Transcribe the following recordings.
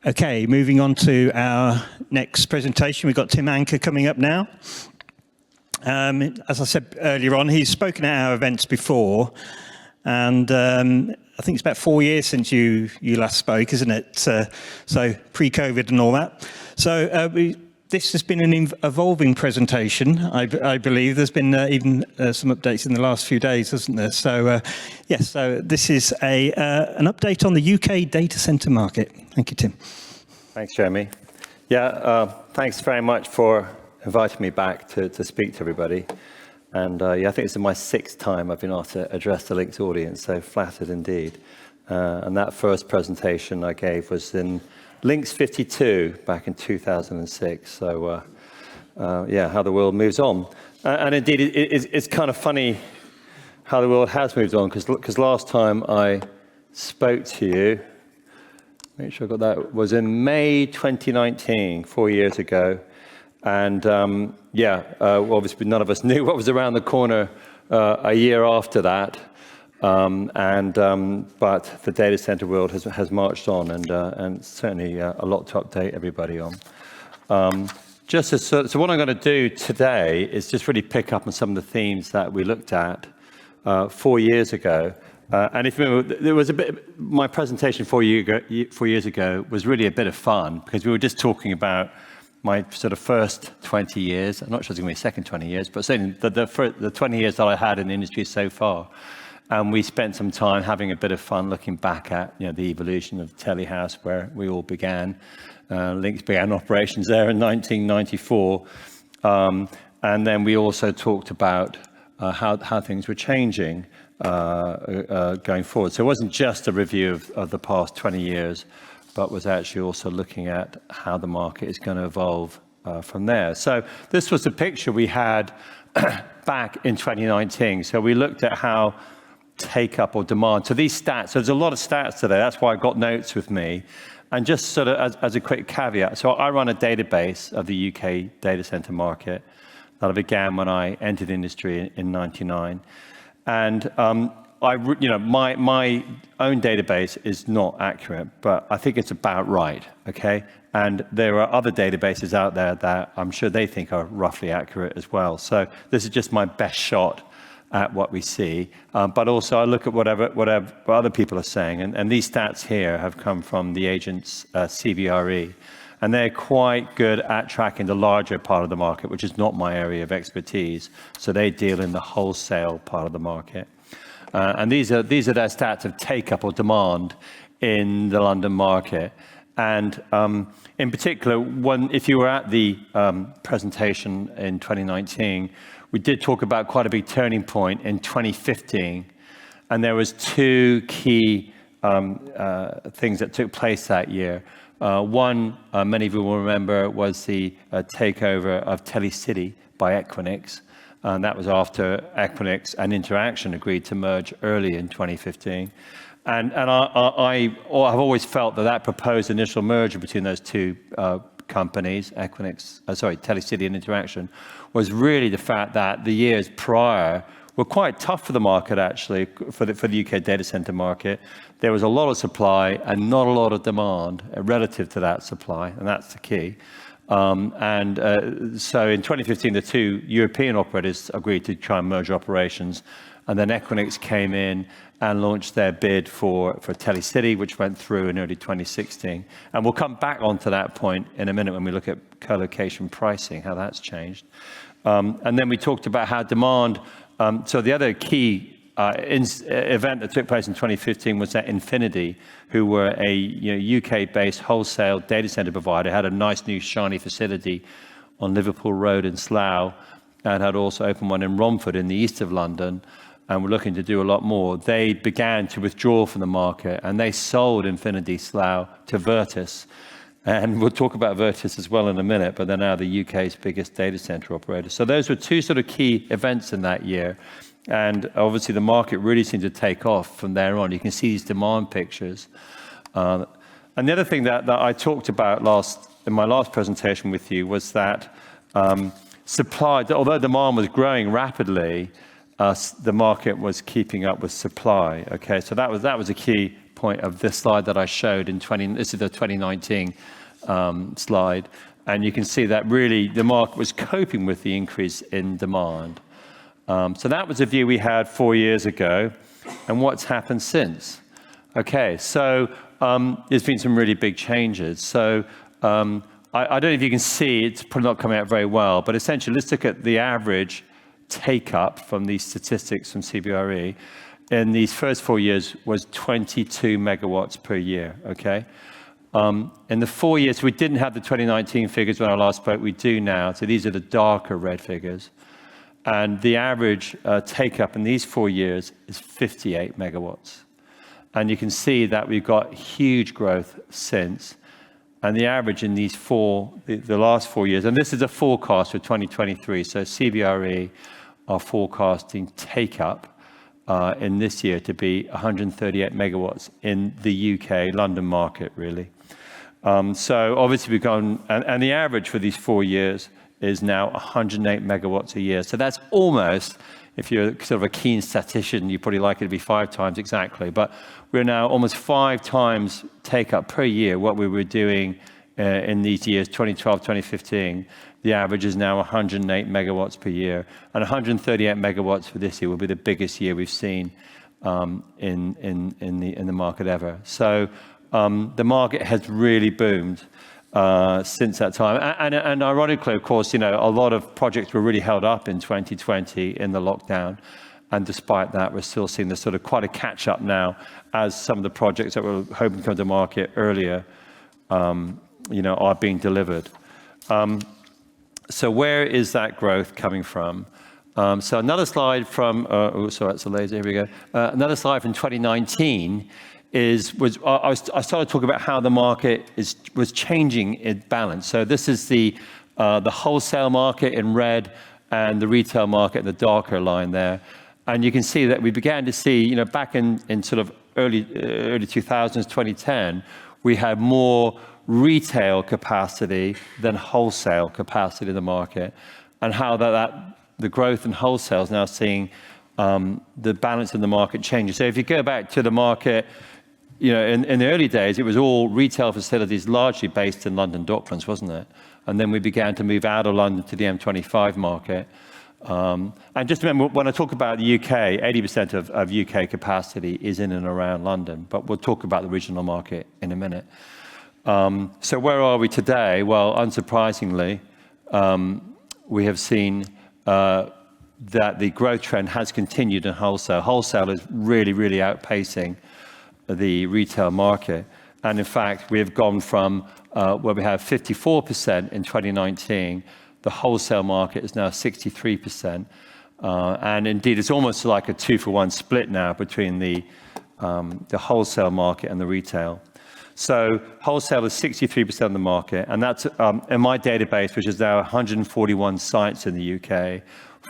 Okay, moving on to our next presentation. We've got Tim Anker coming up now. As I said earlier on, he's spoken at our events before, and I think it's about 4 years since you last spoke, isn't it? So pre-COVID and all that. So this has been an evolving presentation, I believe. There's been even some updates in the last few days, hasn't there? So yes, so this is an update on the UK data center market. Thank you, Tim. Thanks, Jeremy. Yeah, thanks very much for inviting me back to speak to everybody. And yeah, I think this is my 6th time I've been asked to address the LINX audience, so flattered indeed. And that first presentation I gave was in LINX52 back in 2006. So yeah, how the world moves on. And indeed, it's kind of funny how the world has moved on, because last time I spoke to you, make sure I got that, was in May 2019, 4 years ago. And yeah, obviously none of us knew what was around the corner a year after that. But the data center world has marched on, and certainly a lot to update everybody on. So what I'm going to do today is just really pick up on some of the themes that we looked at 4 years ago. And if you remember, there was a bit, my presentation 4 years ago was really a bit of fun, because we were just talking about my sort of first 20 years. I'm not sure it's going to be the second 20 years, but certainly the 20 years that I had in the industry so far. And we spent some time having a bit of fun looking back at the evolution of Telehouse, where we all began. LINX began operations there in 1994. And then we also talked about how things were changing going forward. So it wasn't just a review of the past 20 years, but was actually also looking at how the market is going to evolve from there. So this was the picture we had back in 2019. So we looked at how take up or demand. So these stats, so there's a lot of stats today. That's why I got notes with me. And just sort of as a quick caveat, so I run a database of the UK data center market that I began when I entered the industry in '99. And my own database is not accurate, but I think it's about right, okay? And there are other databases out there that I'm sure they think are roughly accurate as well. So this is just my best shot at what we see. But also I look at what other people are saying. And these stats here have come from the agents CBRE. And they're quite good at tracking the larger part of the market, which is not my area of expertise. So they deal in the wholesale part of the market. And these are their stats of take-up or demand in the London market. And in particular, if you were at the presentation in 2019, we did talk about quite a big turning point in 2015. And there was 2 key things that took place that year. One, many of you will remember, was the takeover of Telecity by Equinix. And that was after Equinix and Interaction agreed to merge early in 2015. And I've always felt that proposed initial merger between those 2 companies, Telecity and Interaction, was really the fact that the years prior were quite tough for the market, actually, for the UK data center market. There was a lot of supply and not a lot of demand relative to that supply, and that's the key. So in 2015, the 2 European operators agreed to try and merge operations. And then Equinix came in and launched their bid for Telecity, which went through in early 2016. And we'll come back onto that point in a minute when we look at colocation pricing, how that's changed. And then we talked about how demand, so the other key event that took place in 2015 was that Infinity, who were a UK-based wholesale data center provider, had a nice new shiny facility on Liverpool Road in Slough, and had also opened one in Romford in the east of London, and were looking to do a lot more. They began to withdraw from the market, and they sold Infinity Slough to Vertus. And we'll talk about Vertus as well in a minute, but they're now the UK's biggest data center operator. So those were 2 sort of key events in that year. And obviously the market really seemed to take off from there on. You can see these demand pictures. And the other thing that I talked about in my last presentation with you was that supply, although demand was growing rapidly, the market was keeping up with supply. Okay, so that was a key point of this slide that I showed this is the 2019 slide. And you can see that really the market was coping with the increase in demand. So that was a view we had 4 years ago. And what's happened since? Okay, so there's been some really big changes. So I don't know if you can see, it's probably not coming out very well, but essentially let's look at the average take up from these statistics from CBRE in these first 4 years was 22 megawatts per year, okay? In the 4 years, we didn't have the 2019 figures when I last spoke, we do now, so these are the darker red figures. And the average take up in these 4 years is 58 megawatts. And you can see that we've got huge growth since. And the average in these the last 4 years, and this is a forecast for 2023, so CBRE are forecasting take up in this year to be 138 megawatts in the UK, London market, really. So obviously we've gone, and the average for these 4 years is now 108 megawatts a year. So that's almost, if you're sort of a keen statistician, you probably like it to be 5 times exactly, but we're now almost 5 times take up per year what we were doing in these years, 2012, 2015. The average is now 108 megawatts per year, and 138 megawatts for this year will be the biggest year we've seen in the market ever. So the market has really boomed since that time. And ironically, of course, you know, a lot of projects were really held up in 2020 in the lockdown. And despite that, we're still seeing this sort of quite a catch up now as some of the projects that were hoping to come to market earlier, you know, are being delivered. So where is that growth coming from? So another slide from, sorry, that's a laser, here we go. Another slide from 2019 I started talking about how the market was changing its balance. So this is the wholesale market in red and the retail market in the darker line there. And you can see that we began to see, you know, back in sort of early 2000s, 2010, we had more retail capacity than wholesale capacity in the market, and how the growth in wholesale is now seeing the balance in the market change. So if you go back to the market, you know, in the early days, it was all retail facilities largely based in London Docklands, wasn't it? And then we began to move out of London to the M25 market. And just remember, when I talk about the UK, 80% of UK capacity is in and around London, but we'll talk about the regional market in a minute. So where are we today? Well, unsurprisingly, we have seen that the growth trend has continued in wholesale. Wholesale is really, really outpacing the retail market. And in fact, we have gone from where we have 54% in 2019, the wholesale market is now 63%. And indeed, it's almost like a 2-for-1 split now between the wholesale market and the retail. So wholesale is 63% of the market, and that's in my database, which is now 141 sites in the UK,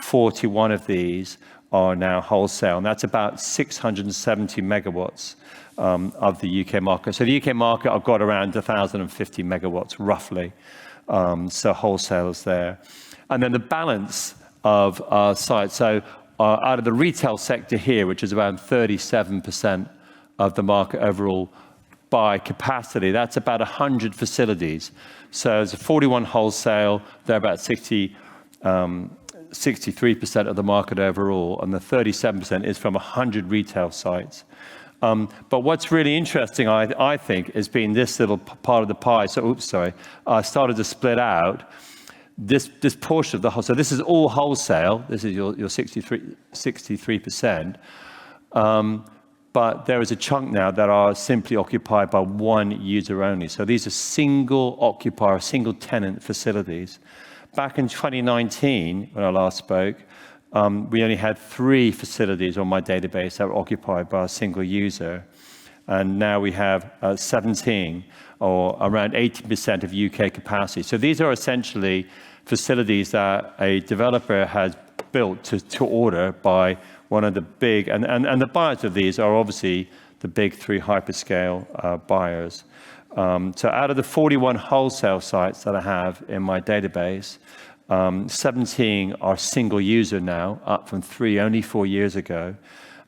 41 of these are now wholesale, and that's about 670 megawatts of the UK market. So the UK market, I've got around 1,050 megawatts roughly, so wholesale is there. And then the balance of sites, so out of the retail sector here, which is around 37% of the market overall by capacity, that's about 100 facilities. So there's 41 wholesale, they're about 63% of the market overall, and the 37% is from 100 retail sites. But what's really interesting, I think, has been this little part of the pie. So, I started to split out this portion of the wholesale. So this is all wholesale. This is your 63%. But there is a chunk now that are simply occupied by one user only. So these are single occupier, single tenant facilities. Back in 2019, when I last spoke, we only had 3 facilities on my database that were occupied by a single user. And now we have 17, or around 80% of UK capacity. So these are essentially facilities that a developer has built to order by one of the big, and the buyers of these are obviously the big 3 hyperscale buyers. So out of the 41 wholesale sites that I have in my database, 17 are single user now, up from 3 only 4 years ago.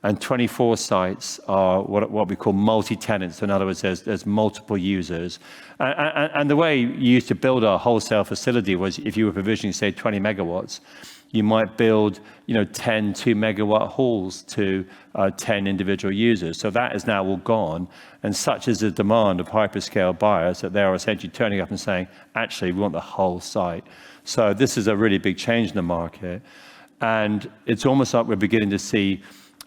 and 24 sites are what we call multi-tenants. In other words, there's multiple users. And the way you used to build a wholesale facility was if you were provisioning, say, 20 megawatts, you might build 10 2-megawatt halls to 10 individual users. So that is now all gone. And such is the demand of hyperscale buyers that they are essentially turning up and saying, actually, we want the whole site. So this is a really big change in the market. And it's almost like we're beginning to see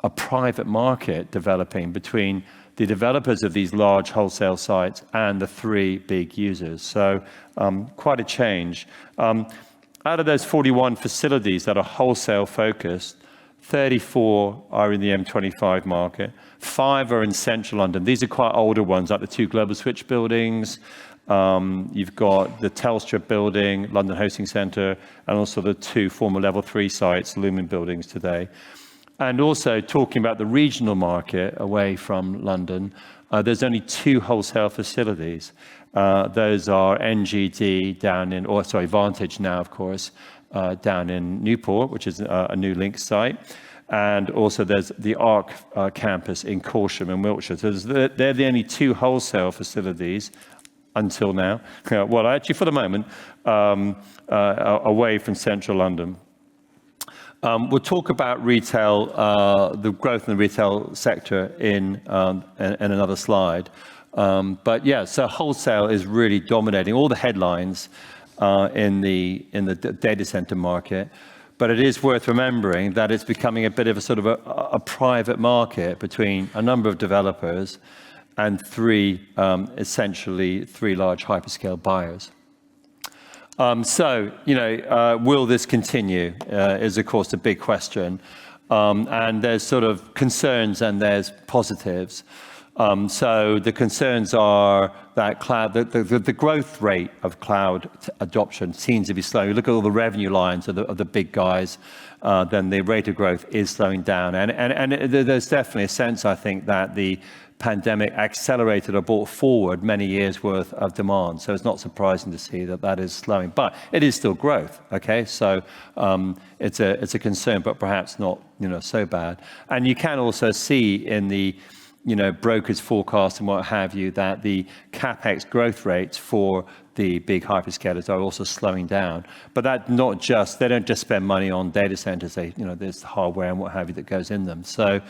a private market developing between the developers of these large wholesale sites and the 3 big users. So quite a change. Out of those 41 facilities that are wholesale focused, 34 are in the M25 market. 5 are in central London. These are quite older ones, like the 2 Global Switch buildings. You've got the Telstra building, London Hosting Centre, and also the 2 former level 3 sites, Lumen buildings today. And also talking about the regional market away from London, there's only 2 wholesale facilities. Those are NGD down in, Vantage now, of course, down in Newport, which is a new LINX site. And also there's the ARC campus in Corsham in Wiltshire. So they're the only 2 wholesale facilities until now. Well, actually, for the moment, away from central London. We'll talk about retail, the growth in the retail sector in another slide. But yeah, so wholesale is really dominating all the headlines in the data center market. But it is worth remembering that it's becoming a bit of a sort of a private market between a number of developers and essentially three large hyperscale buyers. Will this continue is, of course, a big question. And there's sort of concerns and there's positives. So the concerns are that the growth rate of cloud adoption seems to be slow. You look at all the revenue lines of the big guys, then the rate of growth is slowing down. And there's definitely a sense, I think, that the pandemic accelerated or brought forward many years worth of demand. So it's not surprising to see that is slowing, but it is still growth. Okay, so it's a concern, but perhaps not so bad. And you can also see in the brokers' forecast and what have you, that the capex growth rates for the big hyperscalers are also slowing down. But that they don't just spend money on data centers. There's hardware and what have you that goes in them. So,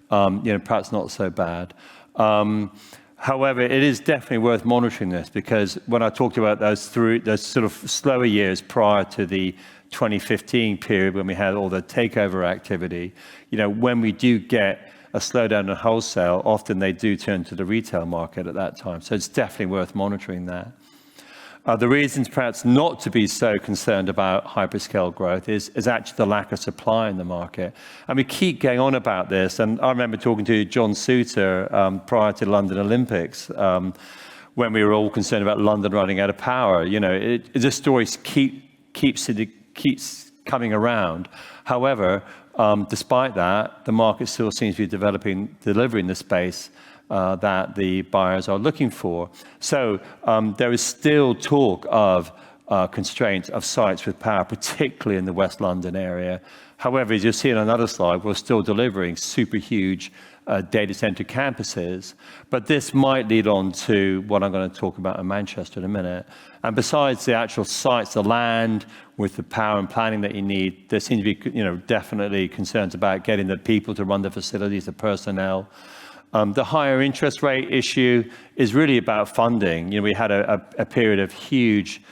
perhaps not so bad. However, it is definitely worth monitoring this, because when I talked about those sort of slower years prior to the 2015 period when we had all the takeover activity, when we do get a slowdown in wholesale, often they do turn to the retail market at that time. So it's definitely worth monitoring that. The reasons perhaps not to be so concerned about hyperscale growth is actually the lack of supply in the market. And we keep going on about this. And I remember talking to John Souter prior to the London Olympics, when we were all concerned about London running out of power. This story keeps coming around. However, despite that, the market still seems to be delivering the space that the buyers are looking for. So there is still talk of constraints of sites with power, particularly in the West London area. However, as you'll see on another slide, we're still delivering super huge data center campuses. But this might lead on to what I'm going to talk about in Manchester in a minute. And besides the actual sites, the land with the power and planning that you need, there seems to be definitely concerns about getting the people to run the facilities, the personnel. The higher interest rate issue is really about funding. We had a period of huge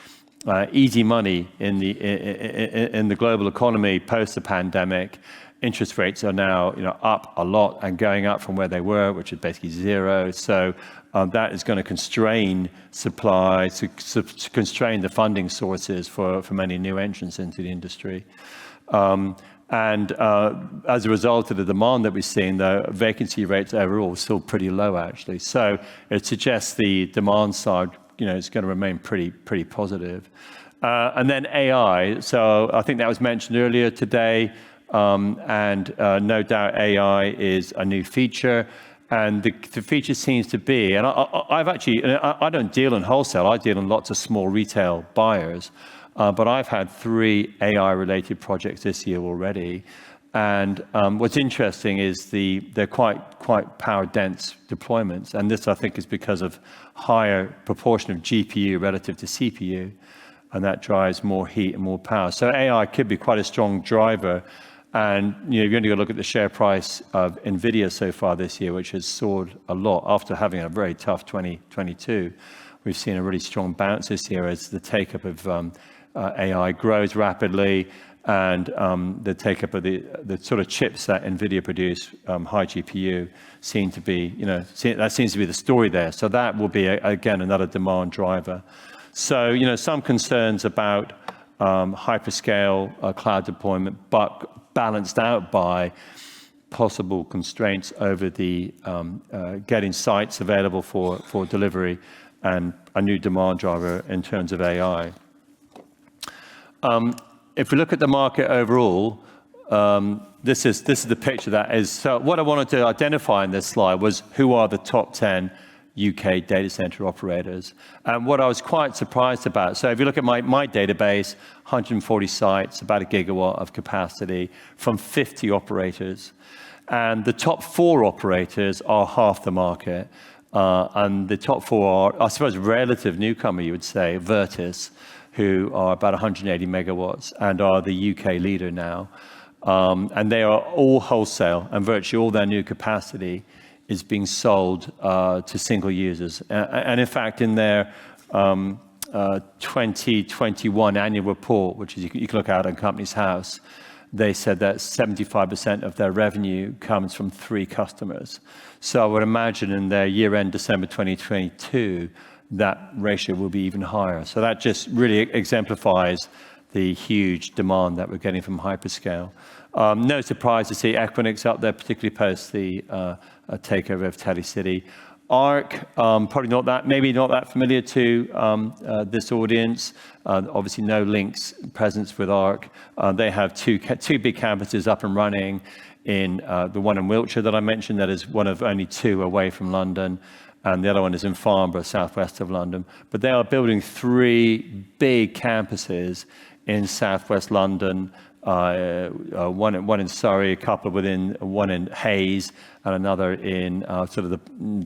easy money in the global economy post the pandemic. Interest rates are now up a lot and going up from where they were, which is basically zero. So that is going to constrain supply, to constrain the funding sources for many new entrants into the industry. And as a result of the demand that we're seeing, the vacancy rates overall are still pretty low, actually. So it suggests the demand side, is going to remain pretty positive. And then AI. So I think that was mentioned earlier today. And no doubt AI is a new feature. And the feature seems to be, and I don't deal in wholesale. I deal in lots of small retail buyers. But I've had 3 AI-related projects this year already. And what's interesting is they're quite power dense deployments. And this, I think, is because of higher proportion of GPU relative to CPU. And that drives more heat and more power. So AI could be quite a strong driver. And you've only got to look at the share price of NVIDIA so far this year, which has soared a lot after having a very tough 2022. We've seen a really strong bounce this year as the take-up of AI grows rapidly, and the take-up of the sort of chips that NVIDIA produce, high GPU, seem to be, that seems to be the story there. So that will be, again, another demand driver. So, some concerns about hyperscale cloud deployment, but balanced out by possible constraints over the getting sites available for delivery and a new demand driver in terms of AI. If we look at the market overall, this is the picture that is. So what I wanted to identify in this slide was who are the top 10 UK data center operators. And what I was quite surprised about, so if you look at my database, 140 sites, about 1 gigawatt of capacity from 50 operators. And the top 4 operators are half the market. And the top 4 are, I suppose, relative newcomer, you would say, Vertis, who are about 180 megawatts and are the UK leader now. And they are all wholesale, and virtually all their new capacity is being sold to single users. And in fact, in their 2021 annual report, which is, you can look out on Companies House, they said that 75% of their revenue comes from 3 customers. So I would imagine in their year-end December 2022, that ratio will be even higher. So that just really exemplifies the huge demand that we're getting from hyperscale. No surprise to see Equinix up there, particularly post the takeover of Telecity. Arc, probably maybe not that familiar to this audience. Obviously, no LINX presence with Arc. They have two big campuses up and running in the one in Wiltshire that I mentioned, that is one of only 2 away from London. And the other one is in Farnborough, southwest of London. But they are building 3 big campuses in southwest London, one in Surrey, a couple one in Hayes, and another in sort of the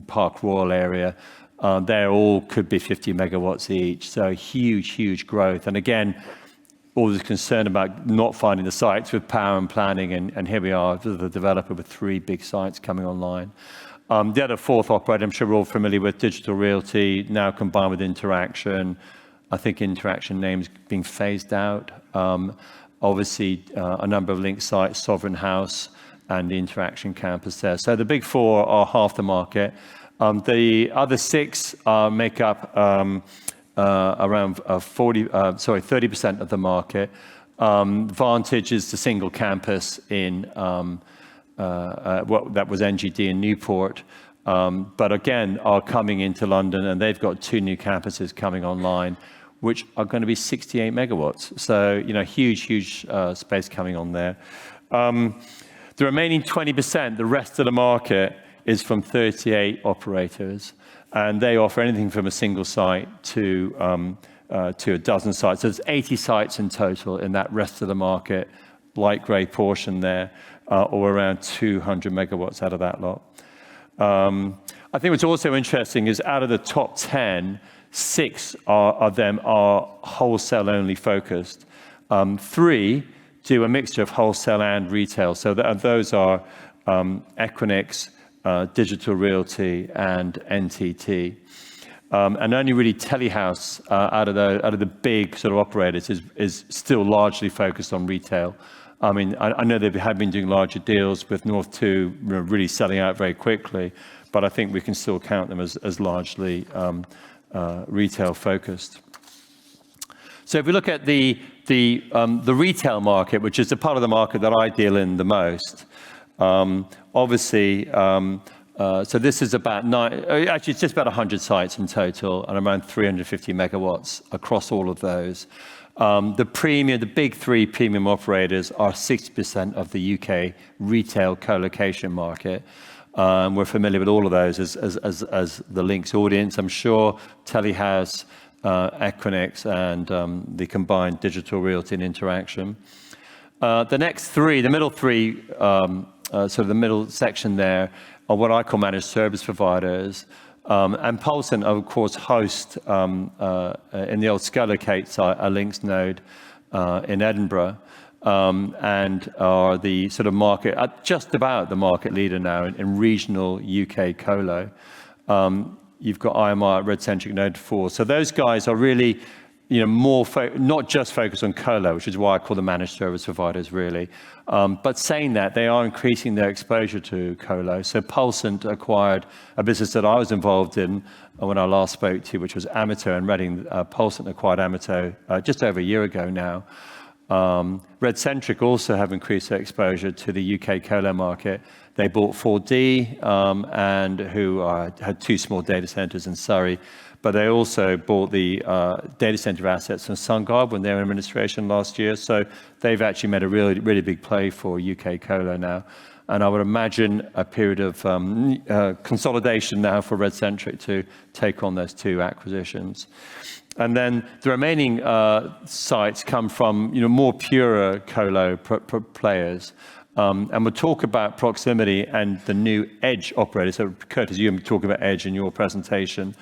Park Royal area. They all could be 50 megawatts each, so huge growth. And again, all this concern about not finding the sites with power and planning, and here we are, the developer with 3 big sites coming online. The other 4th operator, I'm sure we're all familiar with, Digital Realty, now combined with Interaction. I think Interaction name's being phased out. Obviously, a number of LINX sites, Sovereign House, and the Interaction campus there. So the big 4 are half the market. The other 6 make up around 30% of the market. Vantage is the single campus in that was NGD in Newport, but again are coming into London, and they've got 2 new campuses coming online, which are going to be 68 megawatts. So huge space coming on there. The remaining 20%, the rest of the market, is from 38 operators, and they offer anything from a single site to a dozen sites. So there's 80 sites in total in that rest of the market, light grey portion there, or around 200 megawatts out of that lot. I think what's also interesting is out of the top 10, 6 of them are wholesale only focused. 3 do a mixture of wholesale and retail. So those are Equinix, Digital Realty, and NTT. And only really Telehouse out of the big sort of operators is still largely focused on retail. I mean, I know they have been doing larger deals with North 2 really selling out very quickly, but I think we can still count them as largely retail focused. So if we look at the retail market, which is the part of the market that I deal in the most, obviously, so this is about actually it's just about 100 sites in total and around 350 megawatts across all of those. The big 3 premium operators are 60% of the UK retail colocation market. We're familiar with all of those as the LINX audience, I'm sure. Telehouse, Equinix, and the combined Digital Realty and Interaction. The next three, the middle three, sort of the middle section there, are what I call managed service providers. And Paulson, of course, host in the old Scolocate site, a LINX node in Edinburgh, and are the sort of market, just about the market leader now in regional UK colo. You've got IMR at Red-Centric Node 4. So those guys are really, more not just focused on colo, which is why I call them managed service providers, really. But saying that, they are increasing their exposure to colo. So Paulson acquired a business that I was involved in when I last spoke to you, which was Amato and Reading. Paulson acquired Amato just over a year ago now. Red-Centric also have increased their exposure to the UK colo market. They bought 4D, and who had 2 small data centers in Surrey. But they also bought the data center assets from SunGard when they were in administration last year. So they've actually made a really, really big play for UK colo now. And I would imagine a period of consolidation now for Red-Centric to take on those 2 acquisitions. And then the remaining sites come from more pure colo players. And we'll talk about proximity and the new edge operators. So Curtis, you're going to talk about edge in your presentation.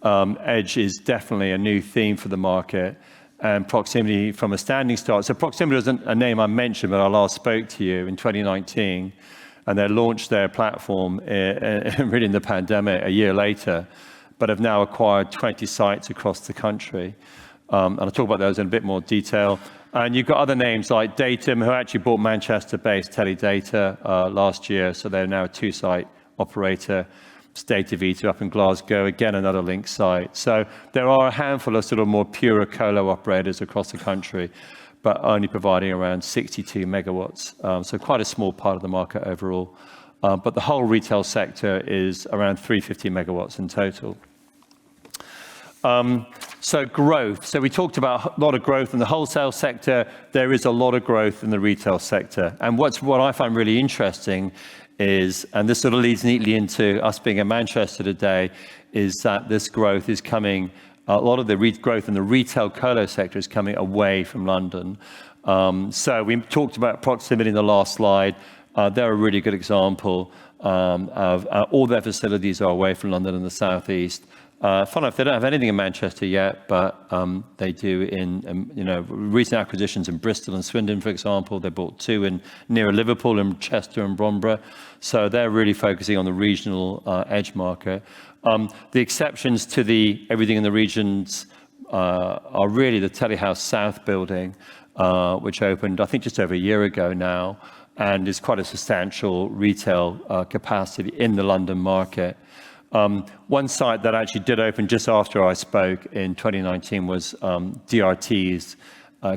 Edge is definitely a new theme for the market, and proximity from a standing start. So proximity isn't a name I mentioned, but I last spoke to you in 2019, and they launched their platform really in the pandemic a year later, but have now acquired 20 sites across the country. And I'll talk about those in a bit more detail. And you've got other names like Datum, who actually bought Manchester-based Teledata last year, so they're now a 2-site operator. State of Vita up in Glasgow, again another LINX site. So there are a handful of sort of more pure colo operators across the country, but only providing around 62 megawatts. So quite a small part of the market overall. But the whole retail sector is around 350 megawatts in total. So growth. So we talked about a lot of growth in the wholesale sector. There is a lot of growth in the retail sector. And what I find really interesting is, and this sort of leads neatly into us being in Manchester today, is that this growth is coming, a lot of the growth in the retail colo sector is coming away from London. So we talked about proximity in the last slide. They're a really good example of all their facilities are away from London in the southeast. Fun enough, they don't have anything in Manchester yet, but they do in recent acquisitions in Bristol and Swindon, for example. They bought 2 near Liverpool, in Chester and Bromborough. So they're really focusing on the regional edge market. The exceptions to the everything in the regions are really the Telehouse South building, which opened, I think, just over a year ago now, and is quite a substantial retail capacity in the London market. One site that actually did open just after I spoke in 2019 was DRT's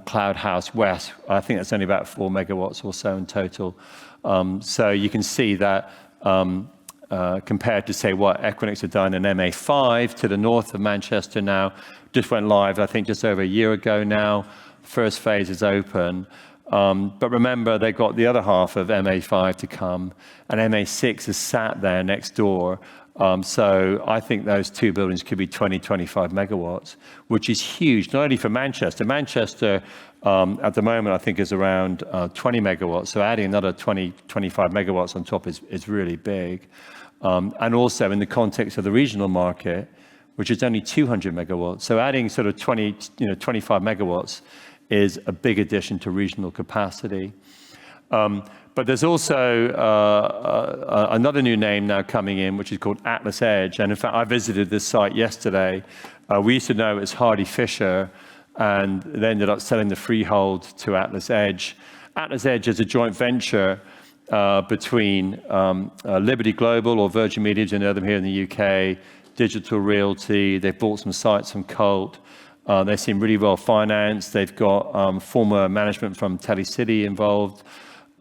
Cloud House West. I think that's only about 4 megawatts or so in total. So you can see that compared to, say, what Equinix had done in MA5 to the north of Manchester now, just went live, I think, just over a year ago now. First phase is open. But remember, they've got the other half of MA5 to come, and MA6 is sat there next door. So I think those 2 buildings could be 20, 25 megawatts, which is huge, not only for Manchester. Manchester, at the moment, I think is around 20 megawatts. So adding another 20, 25 megawatts on top is really big. And also in the context of the regional market, which is only 200 megawatts. So adding sort of 20, 25 megawatts is a big addition to regional capacity. But there's also another new name now coming in, which is called Atlas Edge. And in fact, I visited this site yesterday. We used to know it as Hardy Fisher, and they ended up selling the freehold to Atlas Edge. Atlas Edge is a joint venture between Liberty Global, or Virgin Media, as you know them here in the UK, Digital Realty. They've bought some sites from Colt. They seem really well financed. They've got former management from Telecity involved.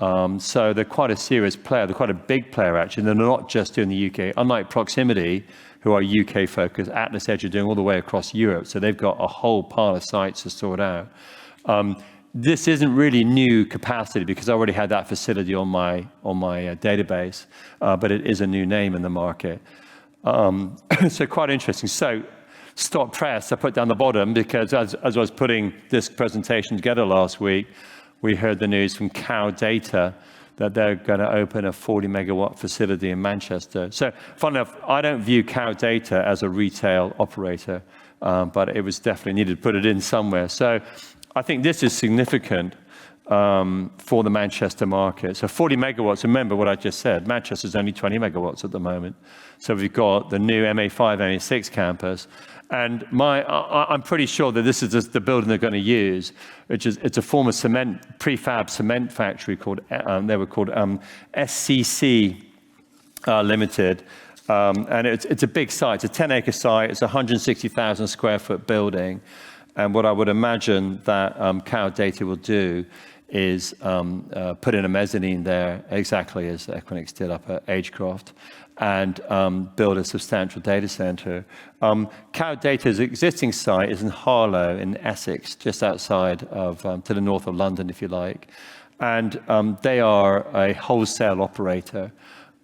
So they're quite a serious player. They're quite a big player, actually. They're not just doing the UK. Unlike Proximity, who are UK focused, Atlas Edge are doing all the way across Europe. So they've got a whole pile of sites to sort out. This isn't really new capacity because I already had that facility on my database, but it is a new name in the market. So quite interesting. So stop press, I put down the bottom because as I was putting this presentation together last week, we heard the news from Cow Data that they're going to open a 40 megawatt facility in Manchester. So, funnily enough, I don't view Cow Data as a retail operator, but it was definitely needed to put it in somewhere. So, I think this is significant for the Manchester market. So 40 megawatts, remember what I just said, Manchester's only 20 megawatts at the moment. So we've got the new MA5, MA6 campus. And I'm pretty sure that this is the building they're going to use, it's a former prefab cement factory called, they were called SCC Limited. And it's a big site, it's a 10-acre site, it's a 160,000 square foot building. And what I would imagine that Cow Data will do is put in a mezzanine there, exactly as Equinix did up at Agecroft, and build a substantial data center. Cow Data's existing site is in Harlow in Essex, just outside of, to the north of London, if you like. And they are a wholesale operator.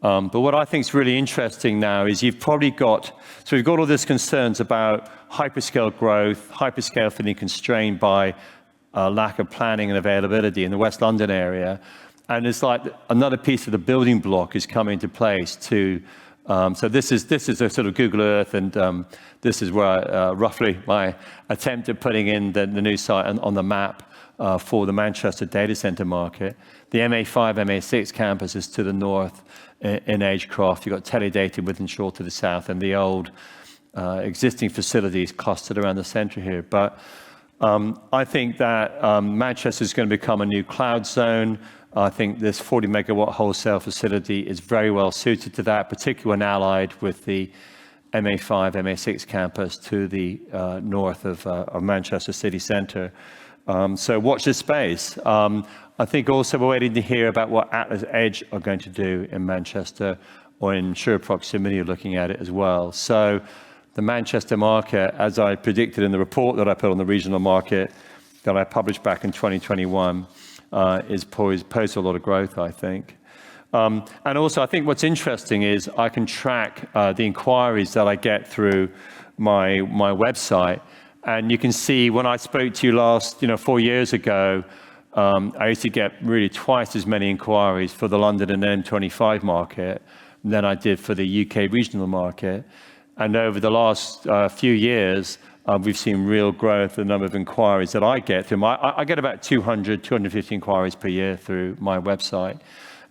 But what I think is really interesting now is you've probably got, so we've got all these concerns about hyperscale growth, hyperscale feeling constrained by lack of planning and availability in the West London area. And it's like another piece of the building block is coming into place to, so this is a sort of Google Earth, and this is where roughly my attempt at putting in the new site on the map for the Manchester data center market. The MA5, MA6 campus is to the north in Agecroft. You've got Teledata Wythenshawe to the south, and the old existing facilities clustered around the center here. But I think that Manchester is going to become a new cloud zone. I think this 40 megawatt wholesale facility is very well suited to that, particularly when allied with the MA5, MA6 campus to the north of Manchester city centre. So watch this space. I think also we're waiting to hear about what Atlas Edge are going to do in Manchester, or in sure proximity, looking at it as well. So the Manchester market, as I predicted in the report that I put on the regional market that I published back in 2021, is poised a lot of growth, I think. And also, I think what's interesting is I can track the inquiries that I get through my website. And you can see when I spoke to you last, 4 years ago, I used to get really twice as many inquiries for the London and M25 market than I did for the UK regional market. And over the last few years, we've seen real growth in the number of inquiries that I get through. I get about 200, 250 inquiries per year through my website.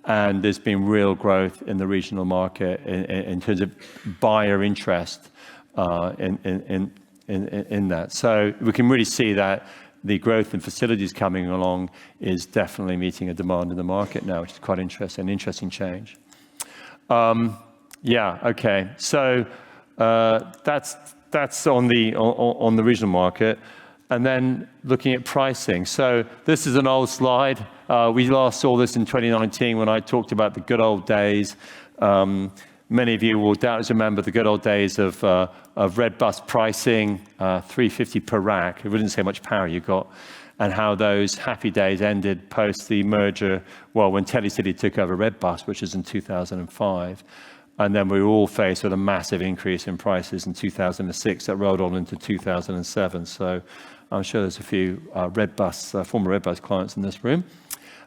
And there's been real growth in the regional market in terms of buyer interest in that. So we can really see that the growth in facilities coming along is definitely meeting a demand in the market now, which is quite interesting, an interesting change. Yeah, okay. So that's on the regional market. And then looking at pricing. So this is an old slide. We last saw this in 2019 when I talked about the good old days. Many of you will doubtless remember the good old days of red bus pricing, 350 per rack. It wouldn't say how much power you got, and how those happy days ended post the merger, well, when Telecity took over Red Bus, which is in 2005. And then we were all faced with a massive increase in prices in 2006 that rolled on into 2007. So I'm sure there's a few former Red Bus clients in this room.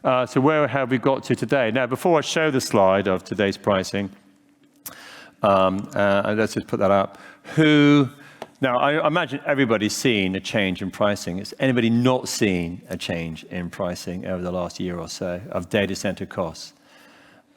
So where have we got to today? Now, before I show the slide of today's pricing, let's just put that up. Now, I imagine everybody's seen a change in pricing. Has anybody not seen a change in pricing over the last year or so of data center costs?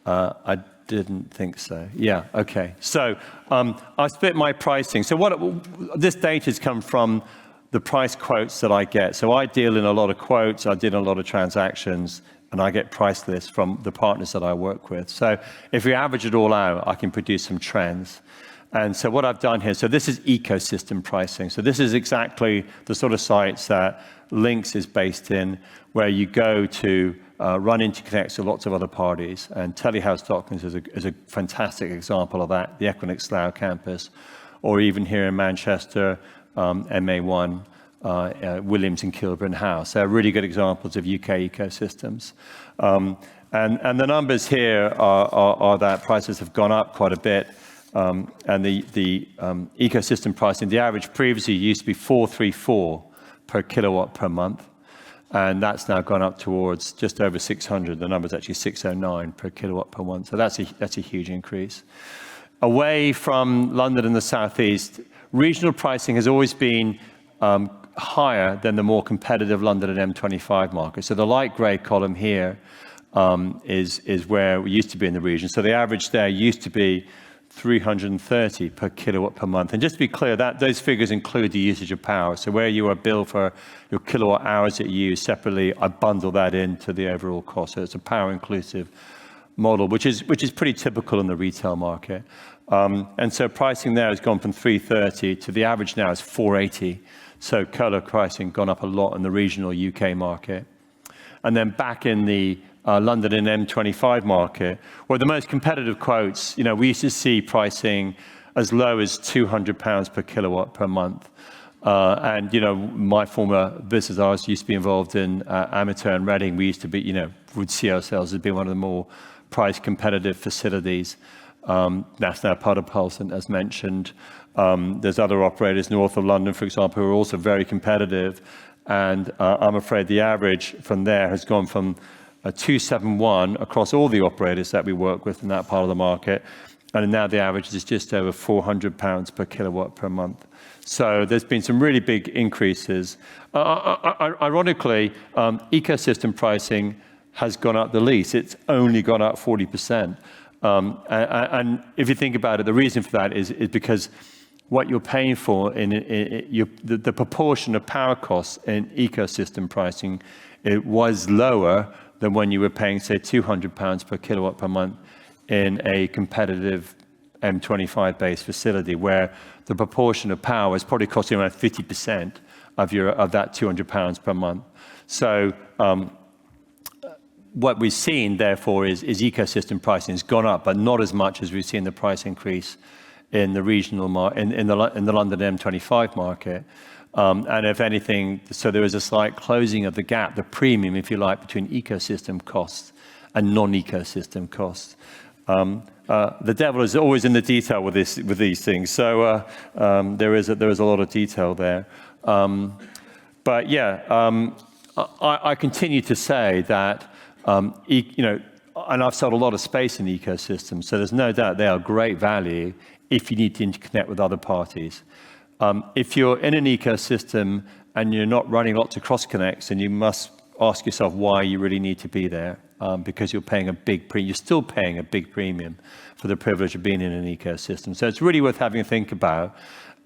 I didn't think so. Yeah, okay. So I split my pricing. So this data has come from the price quotes that I get. So I deal in a lot of quotes, I did a lot of transactions, and I get price lists from the partners that I work with. So if we average it all out, I can produce some trends. And so what I've done here, so this is ecosystem pricing. So this is exactly the sort of sites that LINX is based in, where you go to run interconnects with lots of other parties. And Telehouse Docklands is a fantastic example of that, the Equinix Slough campus, or even here in Manchester, MA1, Williams and Kilburn House. They're really good examples of UK ecosystems. And the numbers here are that prices have gone up quite a bit. And the ecosystem pricing, the average previously used to be 434 per kilowatt per month. and that's now gone up towards just over 600. The number's actually 609 per kilowatt per month. So that's a huge increase. Away from London and the southeast, regional pricing has always been higher than the more competitive London and M25 market. So the light grey column here is where we used to be in the region. So the average there used to be 330 per kilowatt per month. And just to be clear, those figures include the usage of power. So where you are billed for your kilowatt hours that you use separately, I bundle that into the overall cost. So it's a power inclusive model, which is pretty typical in the retail market. And so pricing there has gone from 330 to the average now is 480. So colo pricing gone up a lot in the regional UK market. And then back in the London and M25 market, where the most competitive quotes, we used to see pricing as low as £200 per kilowatt per month. And, my former business, I used to be involved in Amateur and Reading. We used to be, would see ourselves as being one of the more price competitive facilities. That's now part of Pulse, as mentioned. There's other operators north of London, for example, who are also very competitive. And I'm afraid the average from there has gone from 271 across all the operators that we work with in that part of the market. And now the average is just over £400 per kilowatt per month. So there's been some really big increases. Ironically, ecosystem pricing has gone up the least. It's only gone up 40%. And if you think about it, the reason for that is because what you're paying for the proportion of power costs in ecosystem pricing, it was lower than when you were paying, say, £200 per kilowatt per month in a competitive M25-based facility, where the proportion of power is probably costing around 50% of that £200 per month. So what we've seen, therefore, is ecosystem pricing has gone up, but not as much as we've seen the price increase in the regional in the London M25 market. And if anything, so there is a slight closing of the gap, the premium, if you like, between ecosystem costs and non-ecosystem costs. The devil is always in the detail with these things. So there is a lot of detail there. But yeah, I continue to say that and I've sold a lot of space in ecosystems, so there's no doubt they are great value if you need to interconnect with other parties. If you're in an ecosystem and you're not running lots of cross connects, then you must ask yourself why you really need to be there, because you're paying you're still paying a big premium for the privilege of being in an ecosystem. So it's really worth having a think about.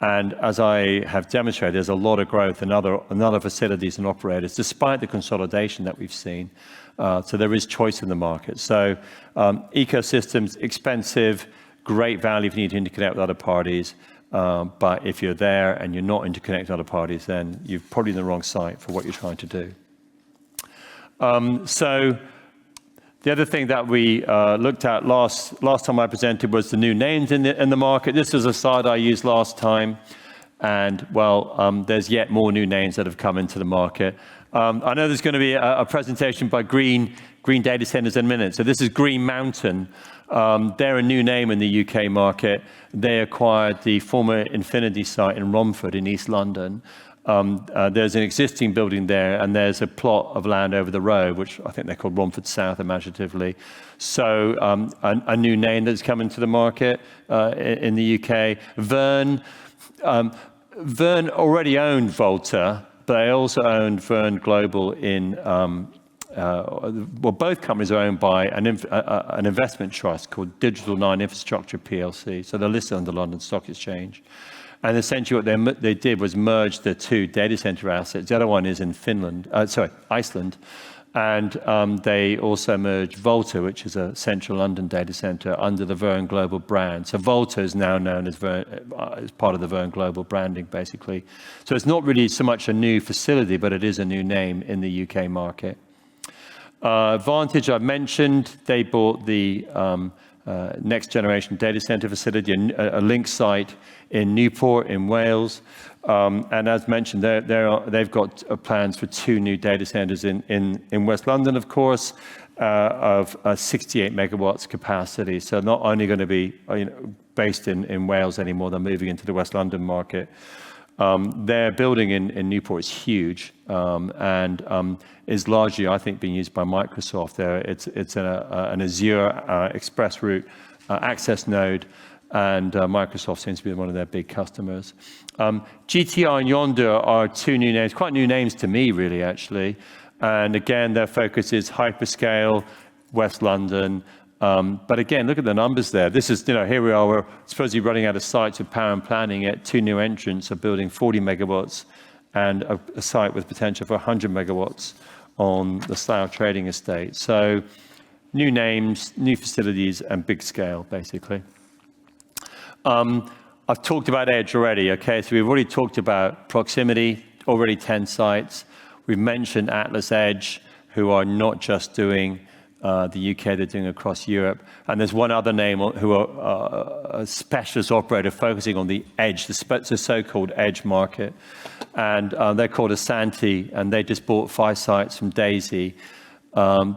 And as I have demonstrated, there's a lot of growth in other facilities and operators, despite the consolidation that we've seen. So there is choice in the market. So ecosystems, expensive, great value if you need to interconnect with other parties. But if you're there and you're not interconnecting with other parties, then you're probably in the wrong site for what you're trying to do. So the other thing that we looked at last time I presented was the new names in the market. This was a slide I used last time. And, well, there's yet more new names that have come into the market. I know there's going to be a presentation by Green Data Centers in a minute. So this is Green Mountain. They're a new name in the UK market. They acquired the former Infinity site in Romford in East London. There's an existing building there, and there's a plot of land over the road, which I think they're called Romford South, imaginatively. So a new name that's come into the market in the UK. Verne already owned Volta, but they also owned Verne Global in, both companies are owned by an investment trust called Digital 9 Infrastructure PLC. So they're listed on the London Stock Exchange. And essentially what they did was merge the two data center assets. The other one is in Iceland. And they also merged Volta, which is a central London data center, under the Verne Global brand. So Volta is now known as part of the Verne Global branding, basically. So it's not really so much a new facility, but it is a new name in the UK market. Vantage, I've mentioned, they bought the next generation data center facility, a LINX site in Newport in Wales. And as mentioned, they've got plans for 2 new data centers in West London, of course, of 68 megawatts capacity. So not only going to be based in Wales anymore, they're moving into the West London market. Their building in Newport is huge and is largely, I think, being used by Microsoft. It's an Azure Express Route access node, and Microsoft seems to be one of their big customers. GTR and Yonder are two new names, quite new names to me, really, actually. And again, their focus is hyperscale, West London. But again, look at the numbers there. This is, here we are, we're supposedly running out of sites with power and planning, yet two new entrants are building 40 megawatts and a site with potential for 100 megawatts on the Slough trading estate. So new names, new facilities, and big scale, basically. I've talked about edge already, okay? So we've already talked about proximity, already 10 sites. We've mentioned Atlas Edge, who are not just doing the UK, they're doing across Europe. And there's one other name who are a specialist operator focusing on the edge, the so-called edge market. And they're called Asanti, and they just bought 5 sites from Daisy.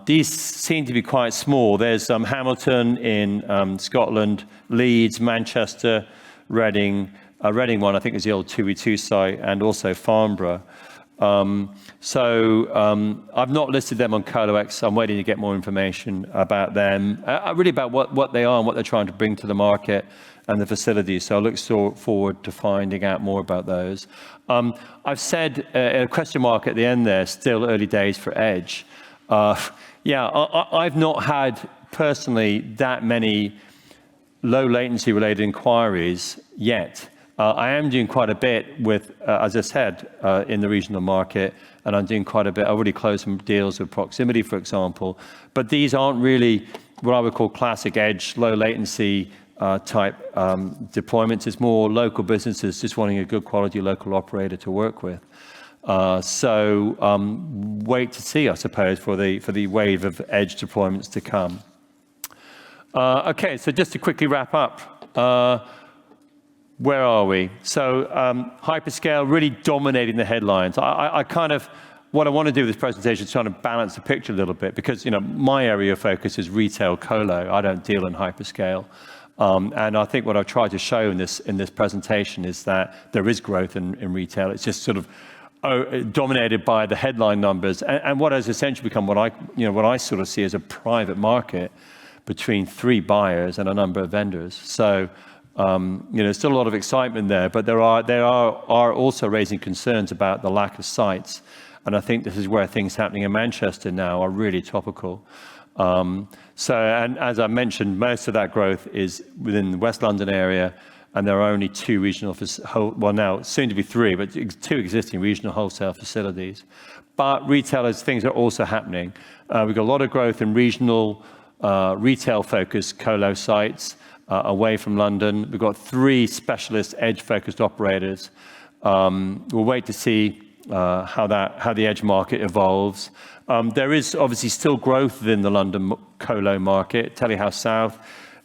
These seem to be quite small. There's Hamilton in Scotland, Leeds, Manchester, Reading. Reading one, I think, is the old 2v2 site, and also Farnborough. I've not listed them on ColoX. I'm waiting to get more information about them, really about what they are and what they're trying to bring to the market and the facilities. So I look forward to finding out more about those. I've said a question mark at the end there, still early days for Edge. I've not had personally that many low latency related inquiries yet. I am doing quite a bit with, as I said, in the regional market, and I'm doing quite a bit. I already closed some deals with proximity, for example, but these aren't really what I would call classic edge, low latency type deployments. It's more local businesses just wanting a good quality local operator to work with. Wait to see, I suppose, for the wave of edge deployments to come. Okay, so just to quickly wrap up. Where are we? So hyperscale really dominating the headlines. What I want to do with this presentation is trying to balance the picture a little bit, because my area of focus is retail colo. I don't deal in hyperscale. And I think what I've tried to show in this presentation is that there is growth in retail. It's just sort of dominated by the headline numbers, and what has essentially become what I sort of see as a private market between 3 buyers and a number of vendors. So still a lot of excitement there, but they are also raising concerns about the lack of sites. And I think this is where things happening in Manchester now are really topical. And as I mentioned, most of that growth is within the West London area, and there are only 2 regional, well now soon to be 3, but 2 existing regional wholesale facilities. But retailers, things are also happening. We've got a lot of growth in regional retail-focused colo sites. Away from London. We've got 3 specialist edge-focused operators. We'll wait to see how the edge market evolves. There is obviously still growth within the London colo market. Telehouse South,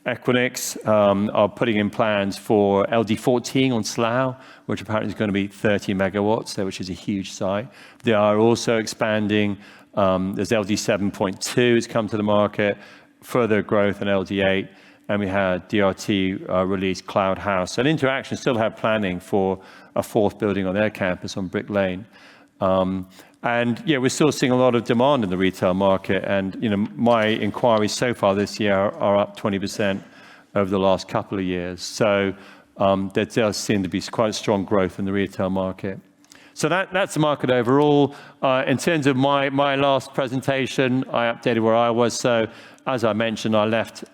Equinix are putting in plans for LD14 on Slough, which apparently is going to be 30 megawatts, which is a huge site. They are also expanding. There's LD7.2 has come to the market, further growth in LD8. And we had DRT release Cloud House. And Interaction still have planning for a 4th building on their campus on Brick Lane. We're still seeing a lot of demand in the retail market. And my inquiries so far this year are up 20% over the last couple of years. So there does seem to be quite strong growth in the retail market. So that's the market overall. In terms of my last presentation, I updated where I was. So as I mentioned, I left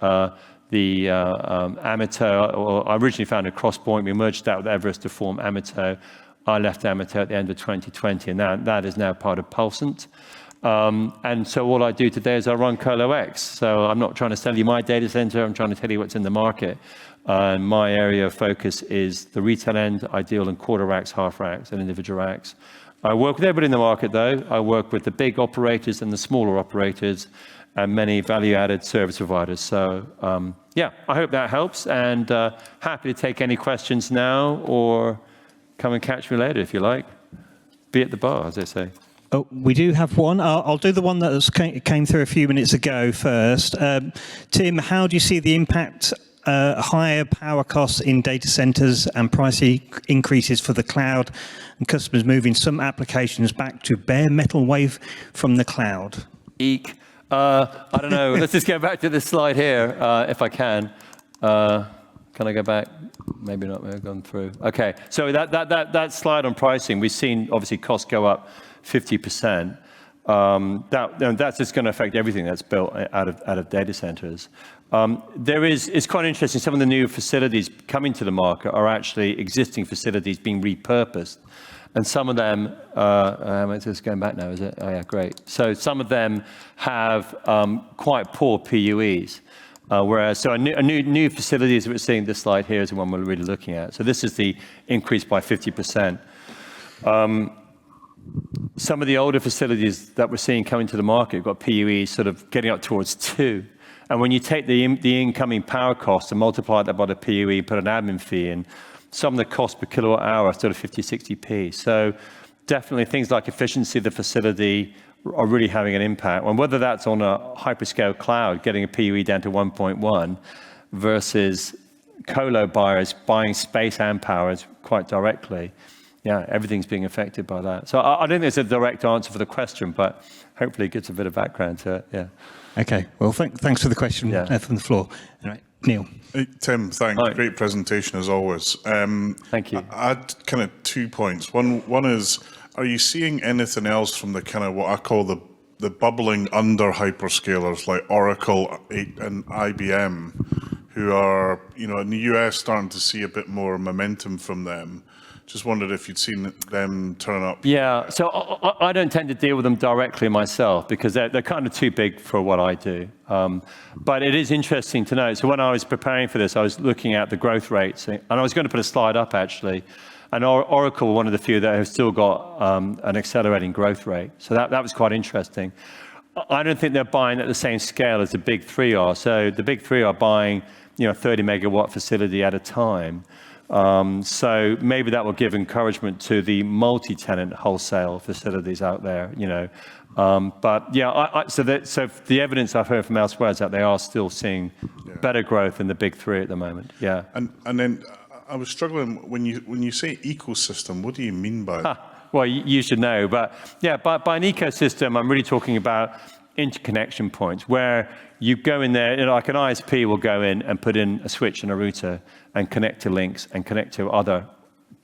the Amato, or I originally founded Crosspoint. We merged that with Everest to form Amato. I left Amato at the end of 2020, and that is now part of Pulsant. And so all I do today is I run ColoX. So I'm not trying to sell you my data center. I'm trying to tell you what's in the market. My area of focus is the retail end. I deal in quarter racks, half racks, and individual racks. I work with everybody in the market, though. I work with the big operators and the smaller operators, and many value-added service providers. So, I hope that helps, and happy to take any questions now, or come and catch me later if you like. Be at the bar, as they say. Oh, we do have one. I'll do the one that came through a few minutes ago first. Tim, how do you see the impact higher power costs in data centers and price increases for the cloud, and customers moving some applications back to bare metal wave from the cloud? Eek. I don't know. Let's just go back to this slide here, if I can. Can I go back? Maybe not. Maybe I've gone through. Okay. So that slide on pricing, we've seen obviously costs go up 50%. That's just going to affect everything that's built out of data centers. It's quite interesting. Some of the new facilities coming to the market are actually existing facilities being repurposed. And some of them, it's just going back now, is it? Oh yeah, great. So some of them have quite poor PUEs. Whereas, a new facilities that we're seeing, this slide here is the one we're really looking at. So this is the increase by 50%. Some of the older facilities that we're seeing coming to the market have got PUEs sort of getting up towards 2. And when you take the incoming power cost and multiply that by the PUE, put an admin fee in, some of the cost per kilowatt hour are sort of 50, 60p. So definitely things like efficiency of the facility are really having an impact. And whether that's on a hyperscale cloud, getting a PUE down to 1.1 versus colo buyers buying space and power quite directly. Yeah, everything's being affected by that. So I don't think there's a direct answer for the question, but hopefully it gives a bit of background to it, yeah. Okay, well, thanks for the question from the floor. All right, Neil. Hey, Tim, thanks. Hi. Great presentation as always. Thank you. I had kind of 2 points. One is, are you seeing anything else from the kind of what I call the bubbling under hyperscalers like Oracle and IBM, who are, in the US starting to see a bit more momentum from them? Just wondered if you'd seen them turn up. Yeah, so I don't tend to deal with them directly myself because they're kind of too big for what I do. But it is interesting to know. So when I was preparing for this, I was looking at the growth rates, and I was going to put a slide up actually. And Oracle, one of the few that have still got an accelerating growth rate. So that was quite interesting. I don't think they're buying at the same scale as the big three are. So the big three are buying, 30 megawatt facility at a time. So maybe that will give encouragement to the multi-tenant wholesale facilities out there, But yeah, so the evidence I've heard from elsewhere is that they are still seeing better growth in the big three at the moment. Yeah. And then I was struggling when you say ecosystem. What do you mean by that? Well, you should know, but yeah, by an ecosystem, I'm really talking about interconnection points where you go in there, like an ISP will go in and put in a switch and a router and connect to LINX and connect to other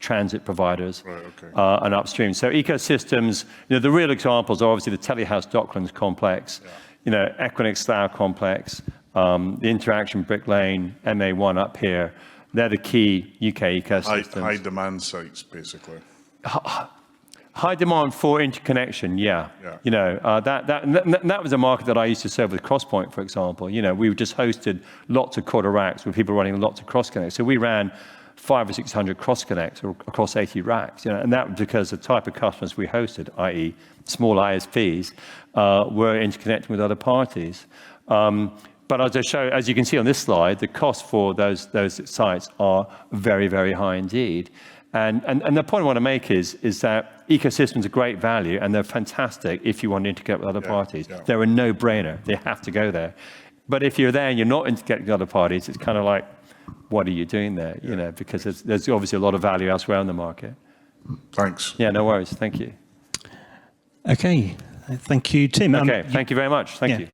transit providers and upstream. So ecosystems, the real examples are obviously the Telehouse Docklands complex, Equinix Slough complex, the Interaction Brick Lane, MA1 up here. They're the key UK ecosystems. High demand sites, basically. High demand for interconnection, yeah. That was a market that I used to serve with Crosspoint, for example. We just hosted lots of quarter racks with people running lots of cross connects. So we ran 500 or 600 cross connects across 80 racks, and that was because the type of customers we hosted, i.e. small ISPs, were interconnecting with other parties. But as you can see on this slide, the cost for those sites are very, very high indeed. And the point I want to make is that ecosystems are great value and they're fantastic if you want to integrate with other parties. Yeah. They're a no-brainer. They have to go there. But if you're there and you're not integrating with other parties, it's kind of like, what are you doing there? Because there's obviously a lot of value elsewhere in the market. Thanks. Yeah, no worries. Thank you. Okay. Thank you, Tim. Okay. Thank you very much. Thank you.